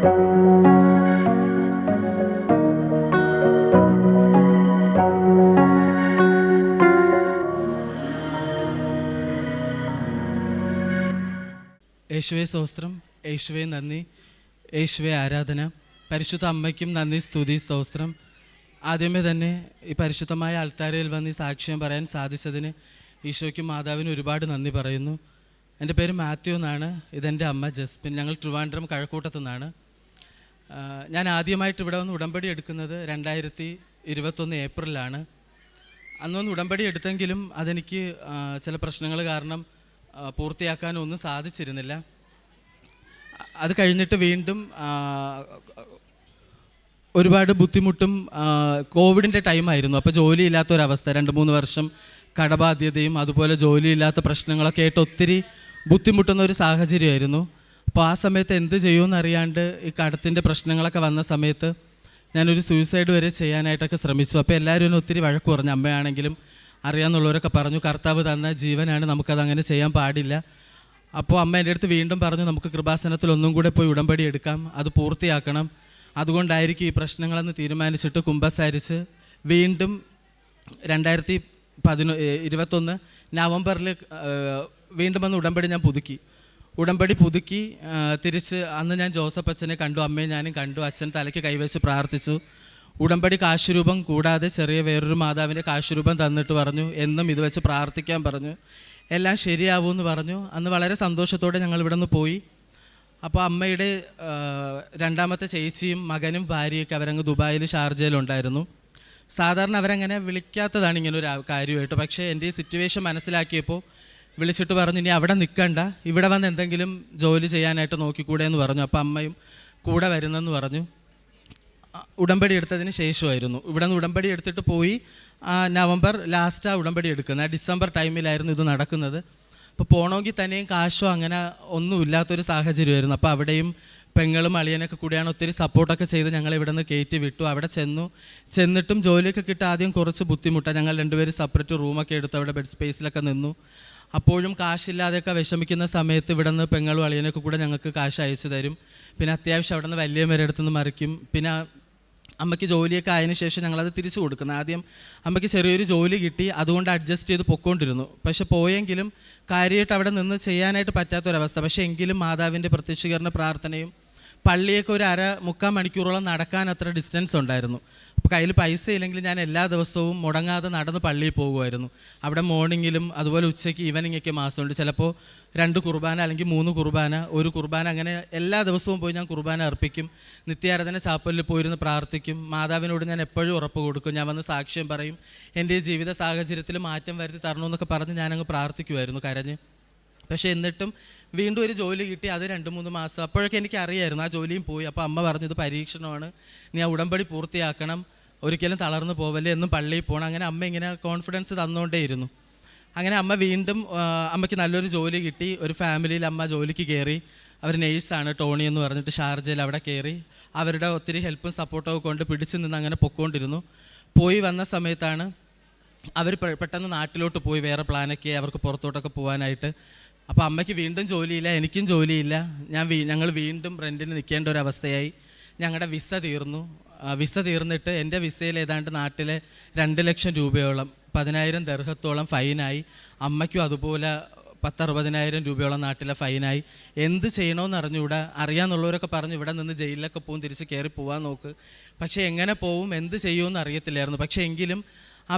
യേശുവേ സ്തോത്രം, യേശുവേ നന്ദി, യേശുവേ ആരാധന. പരിശുദ്ധ അമ്മയ്ക്കും നന്ദി, സ്തുതി, സ്തോത്രം. ആദ്യമേ തന്നെ ഈ പരിശുദ്ധമായ അൾത്താരയിൽ വന്ന് ഈ സാക്ഷ്യം പറയാൻ സാധിച്ചതിന് ഈശോയ്ക്കും മാതാവിനും ഒരുപാട് നന്ദി പറയുന്നു. എൻ്റെ പേര് മാത്യു എന്നാണ്. ഇതെൻ്റെ അമ്മ ജസ്മിൻ. ഞങ്ങൾ ട്രിവാൻഡ്രം കഴക്കൂട്ടത്തു നിന്നാണ്. ഞാൻ ആദ്യമായിട്ട് ഇവിടെ വന്ന് ഉടമ്പടി എടുക്കുന്നത് 2021 ഏപ്രിലാണ്. അന്നൊന്ന് ഉടമ്പടി എടുത്തെങ്കിലും അതെനിക്ക് ചില പ്രശ്നങ്ങൾ കാരണം പൂർത്തിയാക്കാനൊന്നും സാധിച്ചിരുന്നില്ല. അത് കഴിഞ്ഞിട്ട് വീണ്ടും ഒരുപാട് ബുദ്ധിമുട്ടും കോവിഡിൻ്റെ ടൈമായിരുന്നു. അപ്പോൾ ജോലിയില്ലാത്തൊരവസ്ഥ, 2-3 വർഷം കടബാധ്യതയും അതുപോലെ ജോലിയില്ലാത്ത പ്രശ്നങ്ങളൊക്കെ ആയിട്ട് ഒത്തിരി ബുദ്ധിമുട്ടുന്ന ഒരു സാഹചര്യമായിരുന്നു. അപ്പോൾ ആ സമയത്ത് എന്ത് ചെയ്യുമെന്നറിയാണ്ട് ഈ കടത്തിൻ്റെ പ്രശ്നങ്ങളൊക്കെ വന്ന സമയത്ത് ഞാനൊരു സൂയിസൈഡ് വരെ ചെയ്യാനായിട്ടൊക്കെ ശ്രമിച്ചു. അപ്പോൾ എല്ലാവരും എന്നെ ഒത്തിരി വഴക്ക് പറഞ്ഞു. അമ്മയാണെങ്കിലും അറിയാമെന്നുള്ളവരൊക്കെ പറഞ്ഞു, കർത്താവ് തന്ന ജീവനാണ്, നമുക്കതങ്ങനെ ചെയ്യാൻ പാടില്ല. അപ്പോൾ അമ്മ എൻ്റെ അടുത്ത് വീണ്ടും പറഞ്ഞു, നമുക്ക് കൃപാസനത്തിൽ ഒന്നും കൂടെ പോയി ഉടമ്പടി എടുക്കാം, അത് പൂർത്തിയാക്കണം, അതുകൊണ്ടായിരിക്കും ഈ പ്രശ്നങ്ങളെന്ന് തീരുമാനിച്ചിട്ട് കുമ്പസാരിച്ച് വീണ്ടും 2021 നവംബറിൽ വീണ്ടും വന്ന് ഉടമ്പടി ഞാൻ പുതുക്കി തിരിച്ച് അന്ന് ഞാൻ ജോസഫ് അച്ഛനെ കണ്ടു, അമ്മയെ ഞാനും കണ്ടു. അച്ഛൻ തലയ്ക്ക് കൈവച്ച് പ്രാർത്ഥിച്ചു. ഉടമ്പടി കാശുരൂപം കൂടാതെ ചെറിയ വേറൊരു മാതാവിൻ്റെ കാശുരൂപം തന്നിട്ട് പറഞ്ഞു, എന്നും ഇത് വെച്ച് പ്രാർത്ഥിക്കാൻ പറഞ്ഞു, എല്ലാം ശരിയാവുമെന്ന് പറഞ്ഞു. അന്ന് വളരെ സന്തോഷത്തോടെ ഞങ്ങൾ ഇവിടെ നിന്ന് പോയി. അപ്പോൾ അമ്മയുടെ രണ്ടാമത്തെ ചേച്ചിയും മകനും ഭാര്യയൊക്കെ അവരങ്ങ് ദുബായിൽ ഷാർജയിലുണ്ടായിരുന്നു. സാധാരണ അവരങ്ങനെ വിളിക്കാത്തതാണ് ഇങ്ങനൊരു കാര്യമായിട്ട്. പക്ഷേ എൻ്റെ ഈ സിറ്റുവേഷൻ മനസ്സിലാക്കിയപ്പോൾ വിളിച്ചിട്ട് പറഞ്ഞു, ഇനി അവിടെ നിൽക്കണ്ട, ഇവിടെ വന്ന് എന്തെങ്കിലും ജോലി ചെയ്യാനായിട്ട് നോക്കിക്കൂടെ എന്ന് പറഞ്ഞു. അപ്പോൾ അമ്മയും കൂടെ വരുന്നെന്ന് പറഞ്ഞു. ഉടമ്പടി എടുത്തതിന് ശേഷമായിരുന്നു. ഇവിടെ നിന്ന് ഉടമ്പടി എടുത്തിട്ട് പോയി നവംബർ ലാസ്റ്റാണ് ഉടമ്പടി എടുക്കുന്നത്. ഡിസംബർ ടൈമിലായിരുന്നു ഇത് നടക്കുന്നത്. അപ്പോൾ പോകണമെങ്കിൽ തന്നെയും കാശോ അങ്ങനെ ഒന്നുമില്ലാത്തൊരു സാഹചര്യമായിരുന്നു. അപ്പോൾ അവിടെയും പെങ്ങളും അളിയനൊക്കെ കൂടിയാണ് ഒത്തിരി സപ്പോർട്ടൊക്കെ ചെയ്ത് ഞങ്ങൾ ഇവിടെ നിന്ന് കയറ്റി വിട്ടു. അവിടെ ചെന്നിട്ടും ജോലിയൊക്കെ കിട്ടാൻ ആദ്യം കുറച്ച് ബുദ്ധിമുട്ടാണ്. ഞങ്ങൾ രണ്ടുപേരും സെപ്പറേറ്റ് റൂമൊക്കെ എടുത്ത് അവിടെ ബെഡ് സ്പേസിലൊക്കെ നിന്നു. അപ്പോഴും കാശില്ലാതെയൊക്കെ വിഷമിക്കുന്ന സമയത്ത് ഇവിടെ നിന്ന് പെങ്ങളും അളിയനൊക്കെ കൂടെ ഞങ്ങൾക്ക് കാശ് അയച്ചു തരും. പിന്നെ അത്യാവശ്യം അവിടെ നിന്ന് വലിയ അടുത്തുനിന്ന് മറിക്കും. പിന്നെ അമ്മയ്ക്ക് ജോലിയൊക്കെ ആയതിനു ശേഷം ഞങ്ങളത് തിരിച്ചു കൊടുക്കുന്നത്. ആദ്യം അമ്മയ്ക്ക് ചെറിയൊരു ജോലി കിട്ടി, അതുകൊണ്ട് അഡ്ജസ്റ്റ് ചെയ്ത് പൊയ്ക്കൊണ്ടിരുന്നു. പക്ഷെ പോയെങ്കിലും കാര്യമായിട്ട് അവിടെ നിന്ന് ചെയ്യാനായിട്ട് പറ്റാത്തൊരവസ്ഥ. പക്ഷേ എങ്കിലും മാതാവിൻ്റെ പ്രത്യക്ഷീകരണ പ്രാർത്ഥനയും പള്ളിയൊക്കെ ഒരു 3/4 മണിക്കൂറോളം നടക്കാൻ അത്ര ഡിസ്റ്റൻസ് ഉണ്ടായിരുന്നു. അപ്പോൾ കയ്യിൽ പൈസ ഇല്ലെങ്കിൽ ഞാൻ എല്ലാ ദിവസവും മുടങ്ങാതെ നടന്ന് പള്ളിയിൽ പോകുമായിരുന്നു. അവിടെ മോർണിംഗിലും അതുപോലെ ഉച്ചയ്ക്ക് ഈവനിങ്ങൊക്കെ മാസമുണ്ട്. ചിലപ്പോൾ 2 കുർബാന അല്ലെങ്കിൽ 3 കുർബാന, 1 കുർബാന, അങ്ങനെ എല്ലാ ദിവസവും പോയി ഞാൻ കുർബാന അർപ്പിക്കും. നിത്യാരാധന ചാപ്പലിൽ പോയിരുന്ന് പ്രാർത്ഥിക്കും. മാതാവിനോട് ഞാൻ എപ്പോഴും ഉറപ്പ് കൊടുക്കും, ഞാൻ വന്ന് സാക്ഷ്യം പറയും, എൻ്റെ ജീവിത സാഹചര്യത്തിൽ മാറ്റം വരുത്തി തരണമെന്നൊക്കെ പറഞ്ഞ് ഞാനങ്ങ് പ്രാർത്ഥിക്കുമായിരുന്നു കരഞ്ഞ്. പക്ഷേ എന്നിട്ടും വീണ്ടും ഒരു ജോലി കിട്ടി. അത് 2-3 മാസം. അപ്പോഴൊക്കെ എനിക്ക് അറിയായിരുന്നു ആ ജോലിയും പോയി. അപ്പോൾ അമ്മ പറഞ്ഞു, ഇത് പരീക്ഷണമാണ്, നീ ആ ഉടമ്പടി പൂർത്തിയാക്കണം, ഒരിക്കലും തളർന്നു പോവല്ലേ, എന്നും പള്ളിയിൽ പോകണം. അങ്ങനെ അമ്മ ഇങ്ങനെ കോൺഫിഡൻസ് തന്നുകൊണ്ടേയിരുന്നു. അങ്ങനെ അമ്മ വീണ്ടും അമ്മയ്ക്ക് നല്ലൊരു ജോലി കിട്ടി. ഒരു ഫാമിലിയിൽ അമ്മ ജോലിക്ക് കയറി. അവർ നേഴ്സാണ്, ടോണി എന്ന് പറഞ്ഞിട്ട്, ഷാർജയിൽ. അവിടെ കയറി അവരുടെ ഒത്തിരി ഹെൽപ്പും സപ്പോർട്ടൊക്കെ കൊണ്ട് പിടിച്ച് നിന്ന് അങ്ങനെ പൊയ്ക്കൊണ്ടിരുന്നു. പോയി വന്ന സമയത്താണ് അവർ പെട്ടെന്ന് നാട്ടിലോട്ട് പോയി. വേറെ പ്ലാനൊക്കെ അവർക്ക് പുറത്തോട്ടൊക്കെ പോകാനായിട്ട്. അപ്പോൾ അമ്മയ്ക്ക് വീണ്ടും ജോലിയില്ല, എനിക്കും ജോലിയില്ല. ഞങ്ങൾ വീണ്ടും റെൻറ്റിന് നിൽക്കേണ്ട ഒരു അവസ്ഥയായി. ഞങ്ങളുടെ വിസ തീർന്നു. വിസ തീർന്നിട്ട് എൻ്റെ വിസയിൽ ഏതാണ്ട് നാട്ടിലെ 2 ലക്ഷം രൂപയോളം, 10,000 ദർഹത്തോളം ഫൈനായി. അമ്മയ്ക്കും അതുപോലെ 10-60,000 രൂപയോളം നാട്ടിലെ ഫൈനായി. എന്ത് ചെയ്യണമെന്ന് അറിഞ്ഞുകൂടാ. അറിയാമെന്നുള്ളവരൊക്കെ പറഞ്ഞു, ഇവിടെ നിന്ന് ജയിലിലൊക്കെ പോകും, തിരിച്ച് കയറി പോകാൻ നോക്ക്. പക്ഷേ എങ്ങനെ പോവും, എന്ത് ചെയ്യുമെന്ന് അറിയത്തില്ലായിരുന്നു. പക്ഷേ എങ്കിലും ആ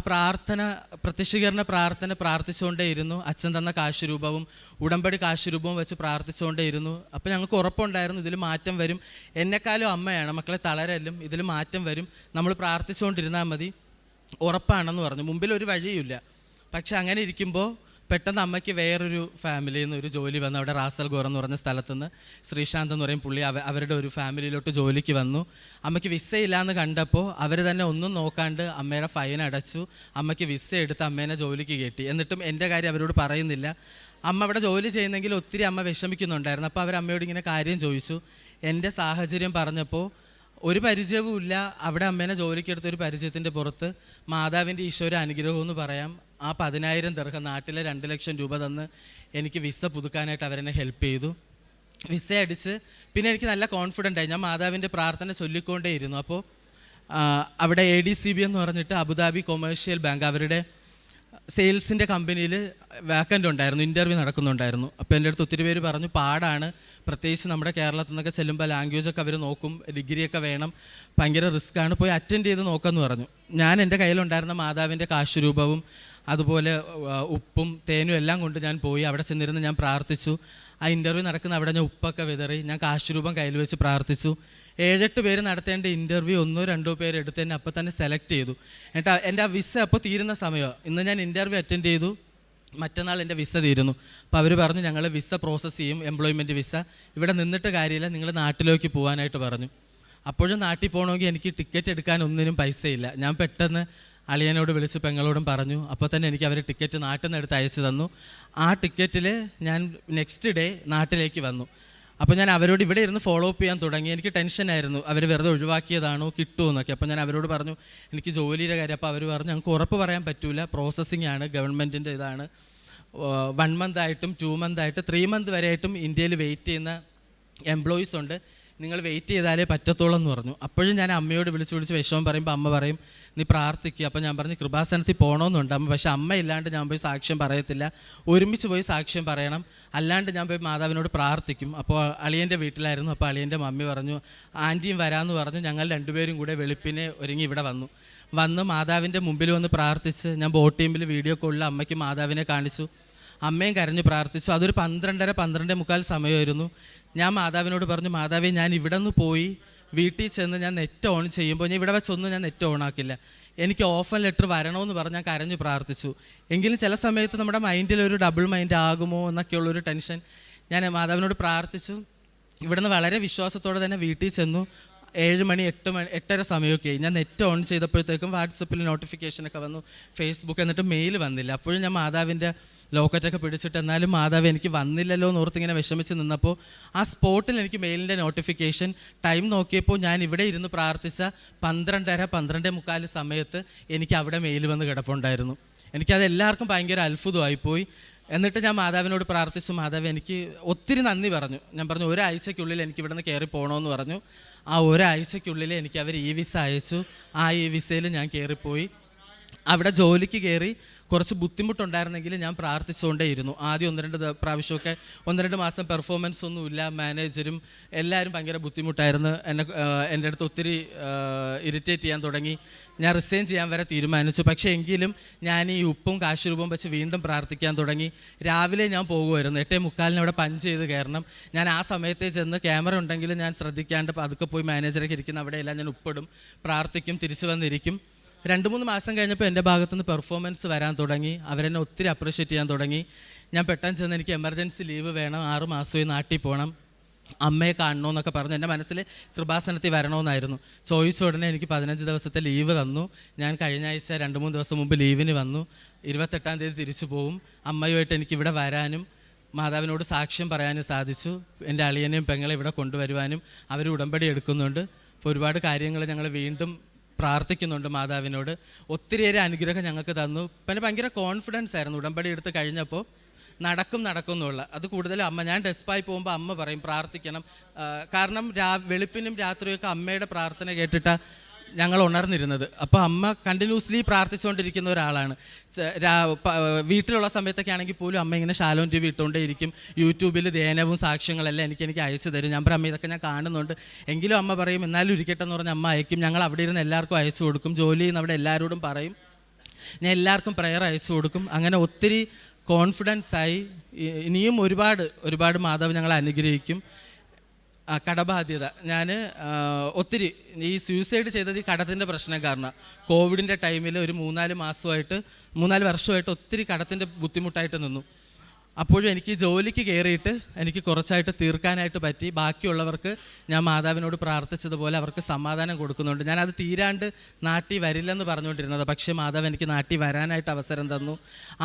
പ്രത്യക്ഷീകരണ പ്രാർത്ഥന പ്രാർത്ഥിച്ചുകൊണ്ടേയിരുന്നു. അച്ഛൻ തന്ന കാശുരൂപവും ഉടമ്പടി കാശുരൂപവും വെച്ച് പ്രാർത്ഥിച്ചുകൊണ്ടേയിരുന്നു. അപ്പോൾ ഞങ്ങൾക്ക് ഉറപ്പുണ്ടായിരുന്നു, ഇതിൽ മാറ്റം വരും. എന്നെക്കാളും അമ്മയാണ്, മക്കളെ തളരലും, ഇതിൽ മാറ്റം വരും, നമ്മൾ പ്രാർത്ഥിച്ചുകൊണ്ടിരുന്നാൽ മതി, ഉറപ്പാണെന്ന് പറഞ്ഞു. മുമ്പിൽ ഒരു വഴിയില്ല. പക്ഷെ അങ്ങനെ ഇരിക്കുമ്പോൾ പെട്ടെന്ന് അമ്മയ്ക്ക് വേറൊരു ഫാമിലിയിൽ നിന്ന് ഒരു ജോലി വന്നു. അവിടെ റാസൽഗോർ എന്ന് പറഞ്ഞ സ്ഥലത്തുനിന്ന് ശ്രീശാന്ത് എന്ന് പറയും പുള്ളി, അവരുടെ ഒരു ഫാമിലിയിലോട്ട് ജോലിക്ക് വന്നു. അമ്മയ്ക്ക് വിസയില്ലാന്ന് കണ്ടപ്പോൾ അവർ തന്നെ ഒന്നും നോക്കാണ്ട് അമ്മയുടെ ഫൈൻ അടച്ചു. അമ്മയ്ക്ക് വിസ എടുത്ത് അമ്മേനെ ജോലിക്ക് കയറ്റി. എന്നിട്ടും എൻ്റെ കാര്യം അവരോട് പറയുന്നില്ല. അമ്മ അവിടെ ജോലി ചെയ്യുന്നെങ്കിൽ ഒത്തിരി അമ്മ വിഷമിക്കുന്നുണ്ടായിരുന്നു. അപ്പോൾ അവർ അമ്മയോട് ഇങ്ങനെ കാര്യം ചോദിച്ചു. എൻ്റെ സാഹചര്യം പറഞ്ഞപ്പോൾ ഒരു പരിചയവും ഇല്ല. അവിടെ അമ്മേനെ ജോലിക്കെടുത്ത ഒരു പരിചയത്തിൻ്റെ പുറത്ത് മാതാവിൻ്റെ ഈശോയുടെ അനുഗ്രഹം എന്ന് പറയാം. ആ 10,000 ദർഹം, നാട്ടിലെ 2 ലക്ഷം രൂപ തന്ന് എനിക്ക് വിസ പുതുക്കാനായിട്ട് അവരെന്നെ ഹെൽപ്പ് ചെയ്തു. വിസ അടിച്ച് പിന്നെ എനിക്ക് നല്ല കോൺഫിഡൻ്റ് ആയി. ഞാൻ മാതാവിൻ്റെ പ്രാർത്ഥന ചൊല്ലിക്കൊണ്ടേയിരുന്നു. അപ്പോൾ അവിടെ ADCB എന്ന് പറഞ്ഞിട്ട് അബുദാബി കൊമേഴ്ഷ്യൽ ബാങ്ക് അവരുടെ സെയിൽസിൻ്റെ കമ്പനിയിൽ വാക്കൻ്റ് ഉണ്ടായിരുന്നു, ഇൻ്റർവ്യൂ നടക്കുന്നുണ്ടായിരുന്നു. അപ്പോൾ എൻ്റെ അടുത്ത് ഒത്തിരി പേര് പറഞ്ഞു പാടാണ്, പ്രത്യേകിച്ച് നമ്മുടെ കേരളത്തിൽ നിന്നൊക്കെ ചെല്ലുമ്പോൾ ലാംഗ്വേജൊക്കെ അവർ നോക്കും, ഡിഗ്രിയൊക്കെ വേണം, ഭയങ്കര റിസ്ക്കാണ്, പോയി അറ്റൻഡ് ചെയ്ത് നോക്കാമെന്ന് പറഞ്ഞു. ഞാൻ എൻ്റെ കയ്യിലുണ്ടായിരുന്ന മാതാവിൻ്റെ കാശുരൂപവും അതുപോലെ ഉപ്പും തേനും എല്ലാം കൊണ്ട് ഞാൻ പോയി. അവിടെ ചെന്നിരുന്ന് ഞാൻ പ്രാർത്ഥിച്ചു. ആ ഇൻ്റർവ്യൂ നടക്കുന്ന അവിടെ ഞാൻ ഉപ്പൊക്കെ വിതറി, ഞാൻ കാശുരൂപം കയ്യിൽ വെച്ച് പ്രാർത്ഥിച്ചു. 7-8 പേര് നടത്തേണ്ട ഇൻ്റർവ്യൂ 1-2 പേര് എടുത്ത് തന്നെ അപ്പോൾ തന്നെ സെലക്ട് ചെയ്തു. എന്നിട്ട് എൻ്റെ ആ വിസ അപ്പോൾ തീരുന്ന സമയമാണ്. ഇന്ന് ഞാൻ ഇൻ്റർവ്യൂ അറ്റൻഡ് ചെയ്തു, മറ്റന്നാൾ എൻ്റെ വിസ തീരുന്നു. അപ്പോൾ അവർ പറഞ്ഞു ഞങ്ങൾ വിസ പ്രോസസ്സ് ചെയ്യും, എംപ്ലോയ്മെൻറ്റ് വിസ, ഇവിടെ നിന്നിട്ട് കാര്യമില്ല, നിങ്ങൾ നാട്ടിലേക്ക് പോകാനായിട്ട് പറഞ്ഞു. അപ്പോഴും നാട്ടിൽ പോകണമെങ്കിൽ എനിക്ക് ടിക്കറ്റ് എടുക്കാൻ ഒന്നിനും പൈസയില്ല. ഞാൻ പെട്ടെന്ന് അളിയനോട് വിളിച്ച് പെങ്ങളോടും പറഞ്ഞു. അപ്പോൾ തന്നെ എനിക്ക് അവർ ടിക്കറ്റ് നാട്ടിൽ നിന്ന് എടുത്ത് അയച്ചു തന്നു. ആ ടിക്കറ്റിൽ ഞാൻ നെക്സ്റ്റ് ഡേ നാട്ടിലേക്ക് വന്നു. അപ്പോൾ ഞാൻ അവരോട് ഇവിടെ ഇരുന്ന് ഫോളോ അപ്പ് ചെയ്യാൻ തുടങ്ങി. എനിക്ക് ടെൻഷനായിരുന്നു, അവർ വെറുതെ ഒഴിവാക്കിയതാണോ കിട്ടുമോ എന്നൊക്കെ. അപ്പോൾ ഞാൻ അവരോട് പറഞ്ഞു എനിക്ക് ജോലിയുടെ കാര്യം. അപ്പോൾ അവർ പറഞ്ഞു ഞങ്ങൾക്ക് ഉറപ്പ് പറയാൻ പറ്റില്ല, പ്രോസസ്സിംഗ് ആണ്, ഗവൺമെൻറ്റിൻ്റെ ഇതാണ്. 1 month ആയിട്ടും 2 month ആയിട്ട് 3 month വരെ ആയിട്ടും ഇന്ത്യയിൽ വെയിറ്റ് ചെയ്യുന്ന എംപ്ലോയീസ് ഉണ്ട്, നിങ്ങൾ വെയിറ്റ് ചെയ്താലേ പറ്റത്തുള്ളൂ എന്ന് പറഞ്ഞു. അപ്പോഴും ഞാൻ അമ്മയോട് വിളിച്ച് വിഷമം പറയുമ്പോൾ അമ്മ പറയും നീ പ്രാർത്ഥിക്കുക. അപ്പോൾ ഞാൻ പറഞ്ഞു കൃപാസനത്തിൽ പോകണമെന്നുണ്ട് അമ്മ, പക്ഷേ അമ്മ ഇല്ലാണ്ട് ഞാൻ പോയി സാക്ഷ്യം പറയത്തില്ല, ഒരുമിച്ച് പോയി സാക്ഷ്യം പറയണം, അല്ലാണ്ട് ഞാൻ പോയി മാതാവിനോട് പ്രാർത്ഥിക്കും. അപ്പോൾ അളിയൻ്റെ വീട്ടിലായിരുന്നു. അപ്പോൾ അളിയൻ്റെ മമ്മി പറഞ്ഞു ആൻറ്റിയും വരാമെന്ന് പറഞ്ഞു. ഞങ്ങൾ 2 പേരും കൂടെ വെളുപ്പിനെ ഒരുങ്ങി ഇവിടെ വന്ന് മാതാവിൻ്റെ മുമ്പിൽ വന്ന് പ്രാർത്ഥിച്ച് ഞാൻ ബോട്ട് ടീമിൽ വീഡിയോ കോളിൽ അമ്മയ്ക്ക് മാതാവിനെ കാണിച്ചു. അമ്മയും കരഞ്ഞ് പ്രാർത്ഥിച്ചു. അതൊരു 12:30-12:45 സമയമായിരുന്നു. ഞാൻ മാതാവിനോട് പറഞ്ഞു മാതാവേ ഞാൻ ഇവിടെ നിന്ന് പോയി വീട്ടിൽ ചെന്ന് ഞാൻ നെറ്റ് ഓൺ ചെയ്യുമ്പോൾ ഞാൻ ഇവിടെ വെച്ചൊന്നും ഞാൻ നെറ്റ് ഓൺ ആക്കില്ല, എനിക്ക് ഓഫർ ലെറ്റർ വരണമെന്ന് പറഞ്ഞ് ഞാൻ കരഞ്ഞ് പ്രാർത്ഥിച്ചു. എങ്കിലും ചില സമയത്ത് നമ്മുടെ മൈൻഡിൽ ഒരു ഡബിൾ മൈൻഡ് ആകുമോ എന്നൊക്കെയുള്ളൊരു ടെൻഷൻ. ഞാൻ മാതാവിനോട് പ്രാർത്ഥിച്ചു. ഇവിടുന്ന് വളരെ വിശ്വാസത്തോടെ തന്നെ വീട്ടിൽ ചെന്നു. 7 മണി 8:30 സമയമൊക്കെ ആയി. ഞാൻ നെറ്റ് ഓൺ ചെയ്തപ്പോഴത്തേക്കും വാട്സപ്പിൽ നോട്ടിഫിക്കേഷനൊക്കെ വന്നു, ഫേസ്ബുക്ക്, എന്നിട്ട് മെയിൽ വന്നില്ല. അപ്പോഴും ഞാൻ മാതാവിൻ്റെ ലോക്കറ്റൊക്കെ പിടിച്ചിട്ട് എന്നാലും മാതാവ് എനിക്ക് വന്നില്ലല്ലോ എന്ന് ഓർത്തിങ്ങനെ വിഷമിച്ച് നിന്നപ്പോൾ ആ സ്പോട്ടിൽ എനിക്ക് മെയിലിൻ്റെ നോട്ടിഫിക്കേഷൻ. ടൈം നോക്കിയപ്പോൾ ഞാൻ ഇവിടെ ഇരുന്ന് പ്രാർത്ഥിച്ച 12:30-12:45 സമയത്ത് എനിക്ക് അവിടെ മെയിൽ വന്ന് കിടപ്പുണ്ടായിരുന്നു. എനിക്കത് എല്ലാവർക്കും ഭയങ്കര അത്ഭുതമായിപ്പോയി. എന്നിട്ട് ഞാൻ മാതാവിനോട് പ്രാർത്ഥിച്ചു, മാതാവ് എനിക്ക് ഒത്തിരി നന്ദി പറഞ്ഞു. ഞാൻ പറഞ്ഞു ഒരാഴ്ചയ്ക്കുള്ളിൽ എനിക്ക് ഇവിടെ നിന്ന് കയറി പോകണമെന്ന് പറഞ്ഞു. ആ ഒരാഴ്ചയ്ക്കുള്ളിൽ എനിക്ക് അവർ വിസ അയച്ചു. ആ വിസയിൽ ഞാൻ കയറിപ്പോയി. അവിടെ ജോലിക്ക് കയറി. കുറച്ച് ബുദ്ധിമുട്ടുണ്ടായിരുന്നെങ്കിൽ ഞാൻ പ്രാർത്ഥിച്ചുകൊണ്ടേയിരുന്നു. ആദ്യം 1-2 പ്രാവശ്യമൊക്കെ 1-2 മാസം പെർഫോമൻസ് ഒന്നുമില്ല, മാനേജരും എല്ലാവരും ഭയങ്കര ബുദ്ധിമുട്ടായിരുന്നു. എൻ്റെ അടുത്ത് ഒത്തിരി ഇറിറ്റേറ്റ് ചെയ്യാൻ തുടങ്ങി. ഞാൻ റിസൈൻ ചെയ്യാൻ വരെ തീരുമാനിച്ചു. പക്ഷേ എങ്കിലും ഞാൻ ഈ ഉപ്പും കാശുരൂപം വെച്ച് വീണ്ടും പ്രാർത്ഥിക്കാൻ തുടങ്ങി. രാവിലെ ഞാൻ പോകുമായിരുന്നു, 8:45 അവിടെ പഞ്ച് ചെയ്ത് കയറണം. ഞാൻ ആ സമയത്തേ ചെന്ന് ക്യാമറ ഉണ്ടെങ്കിലും ഞാൻ ശ്രദ്ധിക്കാണ്ട് അതൊക്കെ പോയി മാനേജറൊക്കെ ഇരിക്കുന്ന അവിടെയെല്ലാം ഞാൻ ഉപ്പിടും, പ്രാർത്ഥിക്കും, തിരിച്ചു വന്നിരിക്കും. 2-3 മാസം കഴിഞ്ഞപ്പോൾ എൻ്റെ ഭാഗത്തുനിന്ന് പെർഫോമൻസ് വരാൻ തുടങ്ങി. അവരെന്നെ ഒത്തിരി അപ്രിഷ്യേറ്റ് ചെയ്യാൻ തുടങ്ങി. ഞാൻ പെട്ടെന്ന് ചെന്ന് എനിക്ക് എമർജൻസി ലീവ് വേണം, 6 മാസമായി നാട്ടിൽ പോകണം, അമ്മയെ കാണണമെന്നൊക്കെ പറഞ്ഞു. എൻ്റെ മനസ്സിൽ കൃപാസനത്തിൽ വരണമെന്നായിരുന്നു. ചോദിച്ച ഉടനെ എനിക്ക് 15 ദിവസത്തെ ലീവ് തന്നു. ഞാൻ കഴിഞ്ഞ ആഴ്ച 2-3 ദിവസം മുമ്പ് ലീവിന് വന്നു. 28-ാം തീയതി തിരിച്ചു പോവും. അമ്മയുമായിട്ട് എനിക്കിവിടെ വരാനും മാതാവിനോട് സാക്ഷ്യം പറയാനും സാധിച്ചു. എൻ്റെ അളിയനെയും പെങ്ങളെ ഇവിടെ കൊണ്ടുവരുവാനും അവർ ഉടമ്പടി എടുക്കുന്നുണ്ട്. അപ്പോൾ ഒരുപാട് കാര്യങ്ങൾ ഞങ്ങൾ വീണ്ടും പ്രാർത്ഥിക്കുന്നുണ്ട് മാതാവിനോട്. ഒത്തിരിയേറെ അനുഗ്രഹം ഞങ്ങൾക്ക് തന്നു. പിന്നെ ഭയങ്കര കോൺഫിഡൻസ് ആയിരുന്നു ഉടമ്പടി എടുത്ത് കഴിഞ്ഞപ്പോൾ. നടക്കും എന്നുള്ള അത് കൂടുതൽ അമ്മ, ഞാൻ ഡെസ്പായി പോകുമ്പോൾ അമ്മ പറയും പ്രാർത്ഥിക്കണം. കാരണം വെളുപ്പിനും രാത്രിയൊക്കെ അമ്മയുടെ പ്രാർത്ഥന കേട്ടിട്ടാണ് ഞങ്ങൾ ഉണർന്നിരുന്നത്. അപ്പോൾ അമ്മ കണ്ടിന്യൂസ്ലി പ്രാർത്ഥിച്ചുകൊണ്ടിരിക്കുന്ന ഒരാളാണ്. വീട്ടിലുള്ള സമയത്തൊക്കെ ആണെങ്കിൽ പോലും അമ്മ ഇങ്ങനെ ശാലോം TV ഇട്ടുകൊണ്ടേയിരിക്കും. യൂട്യൂബിൽ ധ്യാനവും സാക്ഷ്യങ്ങളെല്ലാം എനിക്ക് അയച്ചു തരും. ഞാൻ പറയും അമ്മ ഇതൊക്കെ ഞാൻ കാണുന്നുണ്ട്. എങ്കിലും അമ്മ പറയും എന്നാലും ഇരിക്കട്ടെ എന്ന് പറഞ്ഞ് അമ്മ അയക്കും. ഞങ്ങൾ അവിടെ ഇരുന്ന് എല്ലാവർക്കും അയച്ചു കൊടുക്കും. ജോലി ചെയ്യുന്ന അവിടെ എല്ലാവരോടും പറയും. ഞാൻ എല്ലാവർക്കും പ്രയർ അയച്ചു കൊടുക്കും. അങ്ങനെ ഒത്തിരി കോൺഫിഡൻസ് ആയി. ഇനിയും ഒരുപാട് മാതാവ് ഞങ്ങളെ അനുഗ്രഹിക്കും. കടബാധ്യത, ഞാൻ ഒത്തിരി ഈ സൂയിസൈഡ് ചെയ്തത് ഈ കടത്തിൻ്റെ പ്രശ്നം കാരണം. കോവിഡിൻ്റെ ടൈമിൽ ഒരു 3-4 വർഷമായിട്ട് ഒത്തിരി കടത്തിൻ്റെ ബുദ്ധിമുട്ടായിട്ട് നിന്നു. അപ്പോഴും എനിക്ക് ജോലിക്ക് കയറിയിട്ട് എനിക്ക് കുറച്ചായിട്ട് തീർക്കാനായിട്ട് പറ്റി. ബാക്കിയുള്ളവർക്ക് ഞാൻ മാതാവിനോട് പ്രാർത്ഥിച്ചതുപോലെ അവർക്ക് സമാധാനം കൊടുക്കുന്നുണ്ട്. ഞാനത് തീരാണ്ട് നാട്ടിൽ വരില്ലെന്ന് പറഞ്ഞുകൊണ്ടിരുന്നത്. പക്ഷേ മാതാവ് എനിക്ക് നാട്ടിൽ വരാനായിട്ട് അവസരം തന്നു.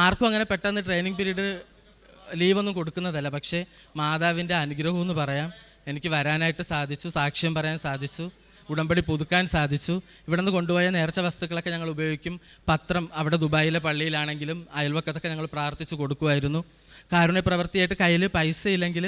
ആർക്കും അങ്ങനെ പെട്ടെന്ന് ട്രെയിനിങ് പീരീഡ് ലീവൊന്നും കൊടുക്കുന്നതല്ല. പക്ഷേ മാതാവിൻ്റെ അനുഗ്രഹം എന്ന് പറയാം. എനിക്ക് വരാനായിട്ട് സാധിച്ചു, സാക്ഷ്യം പറയാൻ സാധിച്ചു, ഉടമ്പടി പുതുക്കാൻ സാധിച്ചു. ഇവിടെ നിന്ന് കൊണ്ടുപോയ നേർച്ച വസ്തുക്കളൊക്കെ ഞങ്ങൾ ഉപയോഗിക്കും. പത്രം അവിടെ ദുബായിലെ പള്ളിയിലാണെങ്കിലും അയൽവക്കത്തൊക്കെ ഞങ്ങൾ പ്രാർത്ഥിച്ച് കൊടുക്കുമായിരുന്നു. കാരുണ്യ പ്രവൃത്തിയായിട്ട് കയ്യിൽ പൈസ ഇല്ലെങ്കിൽ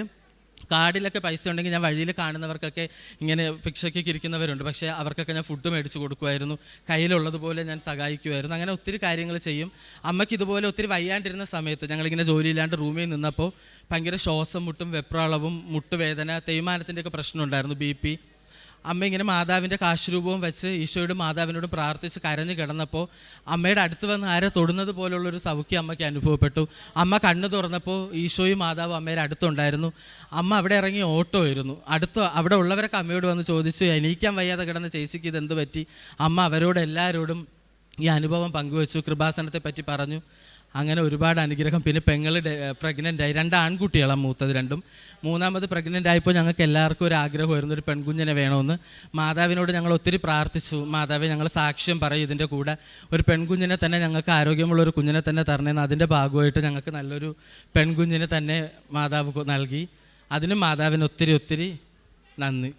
കാർഡിലൊക്കെ പൈസ ഉണ്ടെങ്കിൽ ഞാൻ വഴിയിൽ കാണുന്നവർക്കൊക്കെ ഇങ്ങനെ ഭിക്ഷയ്ക്ക് ഇരിക്കുന്നവരുണ്ട്, പക്ഷേ അവർക്കൊക്കെ ഞാൻ ഫുഡ് മേടിച്ച് കൊടുക്കുമായിരുന്നു, കയ്യിലുള്ളതുപോലെ ഞാൻ സഹായിക്കുമായിരുന്നു. അങ്ങനെ ഒത്തിരി കാര്യങ്ങൾ ചെയ്യും. അമ്മയ്ക്ക് ഇതുപോലെ ഒത്തിരി വയ്യാണ്ടിരുന്ന സമയത്ത് ഞങ്ങളിങ്ങനെ ജോലിയില്ലാണ്ട് റൂമിൽ നിന്നപ്പോൾ ഭയങ്കര ശ്വാസം മുട്ടും, വെപ്രാളവും, മുട്ടുവേദന, തേയ്മാനത്തിൻ്റെയൊക്കെ പ്രശ്നം ഉണ്ടായിരുന്നു, BP. അമ്മ ഇങ്ങനെ മാതാവിൻ്റെ കാശുരൂപവും വെച്ച് ഈശോയോടും മാതാവിനോടും പ്രാർത്ഥിച്ച് കരഞ്ഞ് കിടന്നപ്പോൾ അമ്മയുടെ അടുത്ത് വന്ന് ആരെ തൊടുന്നത് പോലുള്ളൊരു സൗഖ്യം അമ്മയ്ക്ക് അനുഭവപ്പെട്ടു. അമ്മ കണ്ണ് തുറന്നപ്പോൾ ഈശോയും മാതാവും അമ്മയുടെ അടുത്തുണ്ടായിരുന്നു. അമ്മ അവിടെ ഇറങ്ങി ഓട്ടോ ആയിരുന്നു. അവിടെ ഉള്ളവരൊക്കെ അമ്മയോട് വന്ന് ചോദിച്ചു, എണീക്കാൻ വയ്യാതെ കിടന്ന ചേച്ചിക്ക് ഇതെന്ത് പറ്റി? അമ്മ അവരോട് എല്ലാവരോടും ഈ അനുഭവം പങ്കുവച്ചു, കൃപാസനത്തെ പറ്റി പറഞ്ഞു. അങ്ങനെ ഒരുപാട് അനുഗ്രഹം. പിന്നെ പെങ്ങൾ പ്രഗ്നൻ്റായി, 2 ആൺകുട്ടികളാണ്, മൂത്തത് 2. മൂന്നാമത് പ്രഗ്നൻ്റ് ആയപ്പോൾ ഞങ്ങൾക്ക് എല്ലാവർക്കും ഒരു ആഗ്രഹമായിരുന്നു ഒരു പെൺകുഞ്ഞിനെ വേണമെന്ന്. മാതാവിനോട് ഞങ്ങൾ ഒത്തിരി പ്രാർത്ഥിച്ചു, മാതാവേ ഞങ്ങൾ സാക്ഷ്യം പറയും, ഇതിൻ്റെ കൂടെ ഒരു പെൺകുഞ്ഞിനെ തന്നെ ഞങ്ങൾക്ക് ആരോഗ്യമുള്ളൊരു കുഞ്ഞിനെ തന്നെ തരണേന്ന്. അതിൻ്റെ ഭാഗമായിട്ട് ഞങ്ങൾക്ക് നല്ലൊരു പെൺകുഞ്ഞിനെ തന്നെ മാതാവ് നൽകി. അതിനും മാതാവിന് ഒത്തിരി ഒത്തിരി നന്ദി.